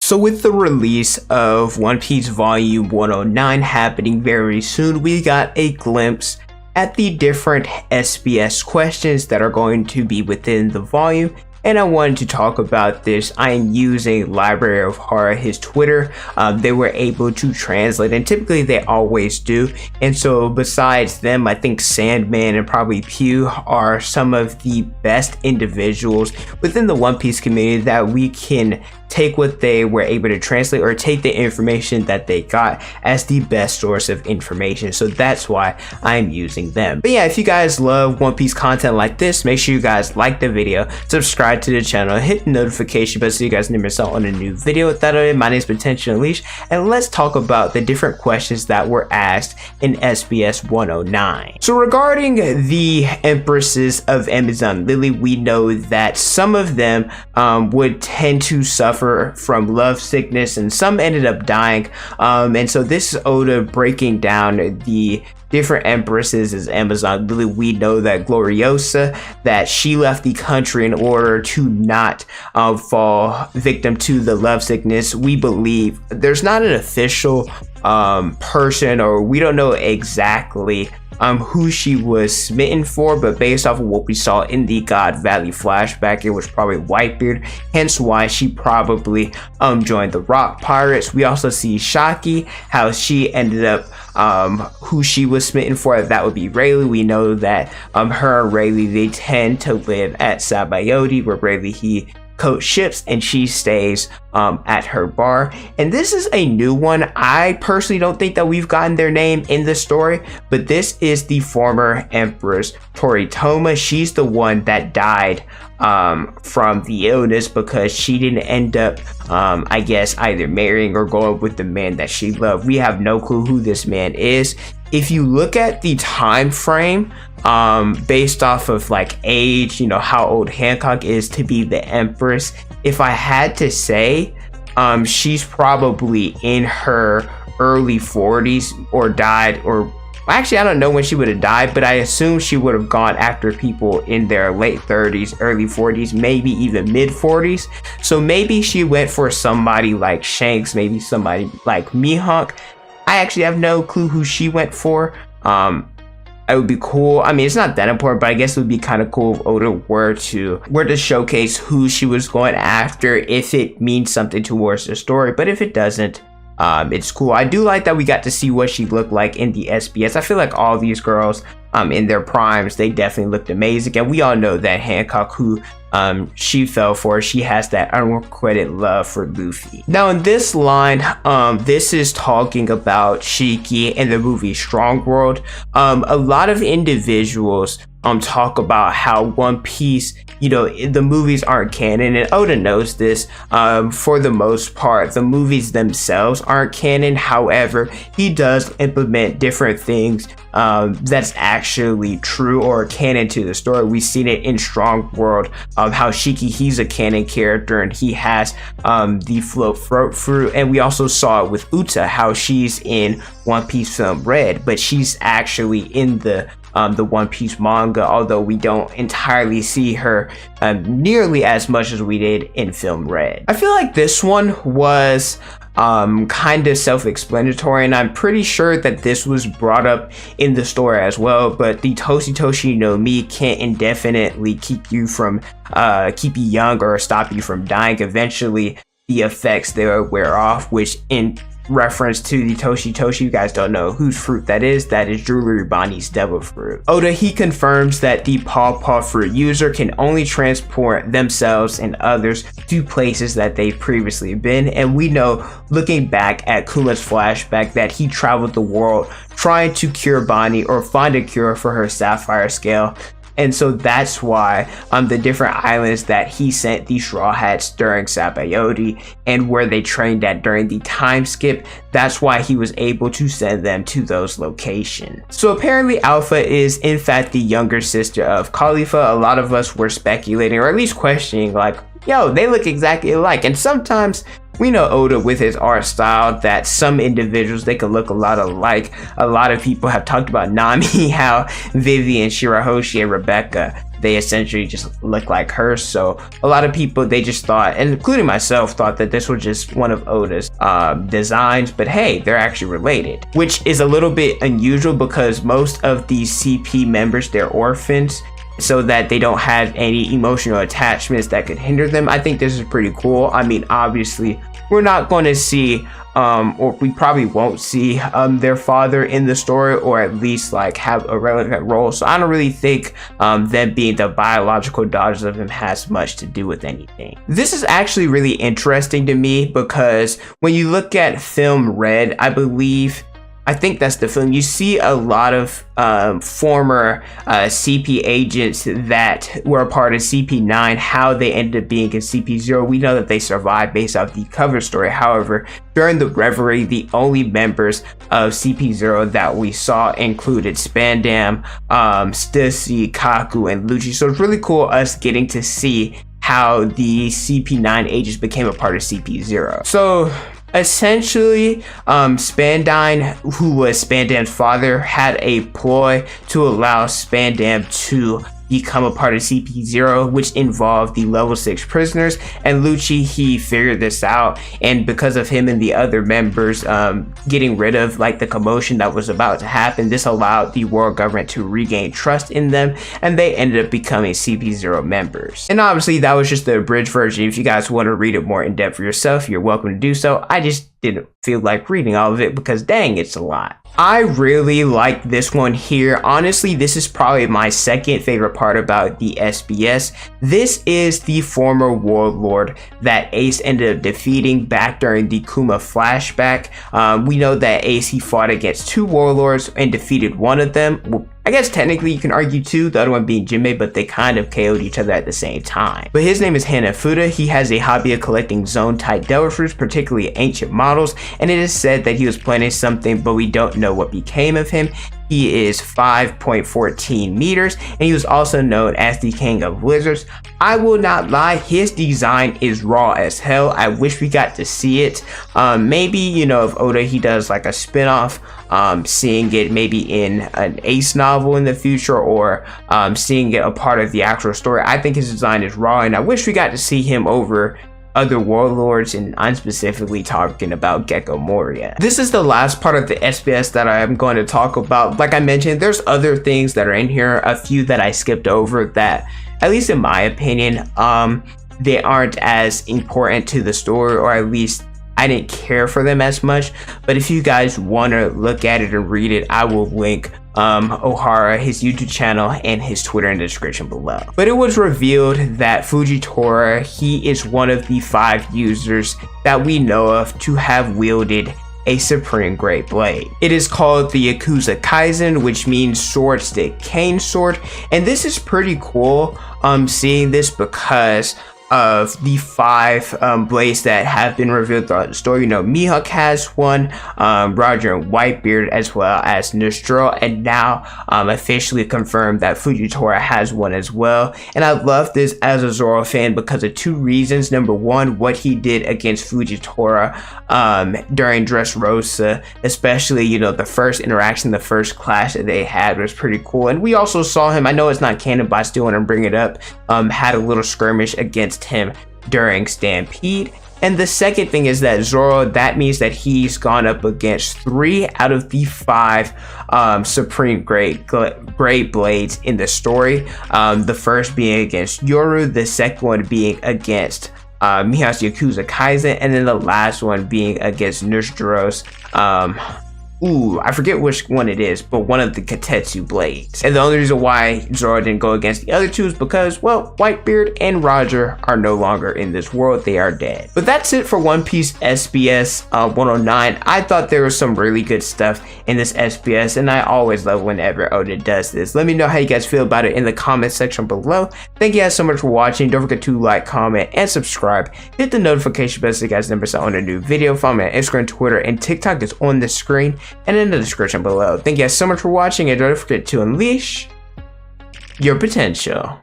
So with the release of One Piece Volume 109 happening very soon, we got a glimpse at the different SBS questions that are going to be within the volume. And I wanted to talk about this. I am using Library of Ohara, his Twitter. They were able to translate, and typically they always do. And so besides them, I think Sandman and probably Pew are some of the best individuals within the One Piece community that we can take what they were able to translate or take the information that they got as the best source of information. So that's why I'm using them. But yeah, if you guys love One Piece content like this, make sure you guys like the video, subscribe to the channel, hit the notification bell so you guys never miss out on a new video. With that, my name is Potential Unleashed, and let's talk about the different questions that were asked in SBS 109. So regarding the empresses of Amazon Lily, we know that some of them would tend to suffer from love sickness, and some ended up dying. And so this is Oda breaking down the different empresses as Amazon Lily. We know that Gloriosa, that she left the country in order to not fall victim to the love sickness. We believe there's not an official person, or we don't know exactly who she was smitten for, but based off of what we saw in the God Valley flashback, it was probably Whitebeard, hence why she probably joined the Rock Pirates. We also see Shaki, how she ended up who she was smitten for, that would be Rayleigh. We know that her and Rayleigh, they tend to live at Sabaody, where Rayleigh he coach ships and she stays at her bar. And this is a new one. I personally don't think that we've gotten their name in the story, but this is the former Empress Toritoma. She's the one that died from the illness because she didn't end up I guess either marrying or going with the man that she loved. We have no clue who this man is. If you look at the time frame based off of like age, you know, how old Hancock is to be the Empress, if I had to say, she's probably in her early 40s or died, or actually I don't know when she would have died, but I assume she would have gone after people in their late 30s, early 40s, maybe even mid 40s. So maybe she went for somebody like Shanks, maybe somebody like Mihawk. I actually have no clue who she went for. It would be cool. I mean, it's not that important, but I guess it would be kind of cool if Oda were to showcase who she was going after, if it means something towards the story. But if it doesn't, it's cool. I do like that we got to see what she looked like in the SBS. I feel like all these girls in their primes, they definitely looked amazing. And we all know that Hancock, who she fell for, she has that unrequited love for Luffy. Now in this line, this is talking about Shiki in the movie Strong World. A lot of individuals talk about how One Piece, you know, the movies aren't canon, and Oda knows this. For the most part, the movies themselves aren't canon. However, he does implement different things that's actually true or canon to the story. We've seen it in Strong World, how Shiki, he's a canon character and he has the float fruit, and we also saw it with Uta, how she's in One Piece film Red, but she's actually in the One Piece manga, although we don't entirely see her nearly as much as we did in film Red. I feel like this one was kind of self-explanatory, and I'm pretty sure that this was brought up in the story as well, but the Toshi no Mi can't indefinitely keep you young or stop you from dying. Eventually the effects there wear off, which in reference to the Toshi, you guys don't know whose fruit that is. That is Jewelry Bonnie's devil fruit. Oda, he confirms that the Paw fruit user can only transport themselves and others to places that they've previously been, and we know, looking back at Kuma's flashback, that he traveled the world trying to cure Bonnie or find a cure for her sapphire scale. And so that's why the different islands that he sent the Straw Hats during Sabaody, and where they trained at during the time skip, that's why he was able to send them to those locations. So apparently Alpha is in fact the younger sister of Khalifa. A lot of us were speculating, or at least questioning, like, yo, they look exactly alike. And sometimes we know Oda with his art style that some individuals, they can look a lot alike. A lot of people have talked about Nami, how Vivian, Shirahoshi, and Rebecca, they essentially just look like her. So a lot of people, they just thought, and including myself, thought that this was just one of Oda's designs, but hey, they're actually related, which is a little bit unusual because most of these CP members, they're orphans, so that they don't have any emotional attachments that could hinder them. I think this is pretty cool. I mean, obviously we're not going to see or we probably won't see their father in the story, or at least like have a relevant role. So I don't really think them being the biological daughters of him has much to do with anything. This is actually really interesting to me because when you look at film Red, I think that's the film, you see a lot of former CP agents that were a part of CP9, how they ended up being in CP0. We know that they survived based off the cover story. However, during the Reverie, the only members of CP0 that we saw included Spandam, Stussy, Kaku, and Lucci. So it's really cool us getting to see how the CP9 agents became a part of CP0. So essentially, Spandine, who was Spandam's father, had a ploy to allow Spandam to become a part of CP0, which involved the level 6 prisoners. And Lucci, he figured this out, and because of him and the other members getting rid of like the commotion that was about to happen, this allowed the world government to regain trust in them, and they ended up becoming CP0 members. And obviously that was just the abridged version. If you guys want to read it more in depth for yourself, you're welcome to do so. I just didn't feel like reading all of it because dang, it's a lot. I really like this one here. Honestly, this is probably my second favorite part about the SBS. This is the former warlord that Ace ended up defeating back during the Kuma flashback. We know that Ace, he fought against 2 warlords and defeated one of them. Well, I guess technically you can argue 2, the other one being Jinmei, but they kind of KO'd each other at the same time. But his name is Hanafuda. He has a hobby of collecting zone-type devil fruits, particularly ancient models, and it is said that he was planning something, but we don't know what became of him. He is 5.14 meters, and he was also known as the King of Lizards. I will not lie, his design is raw as hell. I wish we got to see it. Maybe, you know, if Oda, he does like a spin-off, seeing it maybe in an Ace novel in the future, or seeing it a part of the actual story. I think his design is raw, and I wish we got to see him over other warlords, and I'm specifically talking about Gecko Moria. This is the last part of the SBS that I am going to talk about. Like I mentioned, there's other things that are in here, a few that I skipped over that, at least in my opinion, they aren't as important to the story, or at least I didn't care for them as much. But if you guys want to look at it and read it, I will link Ohara, his YouTube channel, and his Twitter in the description below. But it was revealed that Fujitora, he is one of the 5 users that we know of to have wielded a supreme great blade. It is called the Yakuza Kaizen, which means sword stick cane sword, and this is pretty cool seeing this because of the 5 blades that have been revealed throughout the story. You know, Mihawk has one, Roger and Whitebeard, as well as Nostro, and now officially confirmed that Fujitora has one as well. And I love this as a Zoro fan because of 2 reasons. Number 1, what he did against Fujitora during Dressrosa, especially, you know, the first interaction, the first clash that they had was pretty cool. And we also saw him, I know it's not canon, but I still want to bring it up, had a little skirmish against him during Stampede. And the second thing is that Zoro, that means that he's gone up against 3 out of the 5 supreme great blades in the story. The first being against Yoru, the second one being against Mihawk's Yakuza Kaizen, and then the last one being against Nostro's I forget which one it is, but one of the Katetsu blades. And the only reason why Zoro didn't go against the other 2 is because, well, Whitebeard and Roger are no longer in this world. They are dead. But that's it for One Piece SBS 109. I thought there was some really good stuff in this SBS, and I always love whenever Oda does this. Let me know how you guys feel about it in the comment section below. Thank you guys so much for watching. Don't forget to like, comment, and subscribe. Hit the notification bell so you guys never miss out on a new video. Follow me on Instagram, Twitter, and TikTok is on the screen and in the description below. Thank you guys so much for watching, and don't forget to unleash your potential.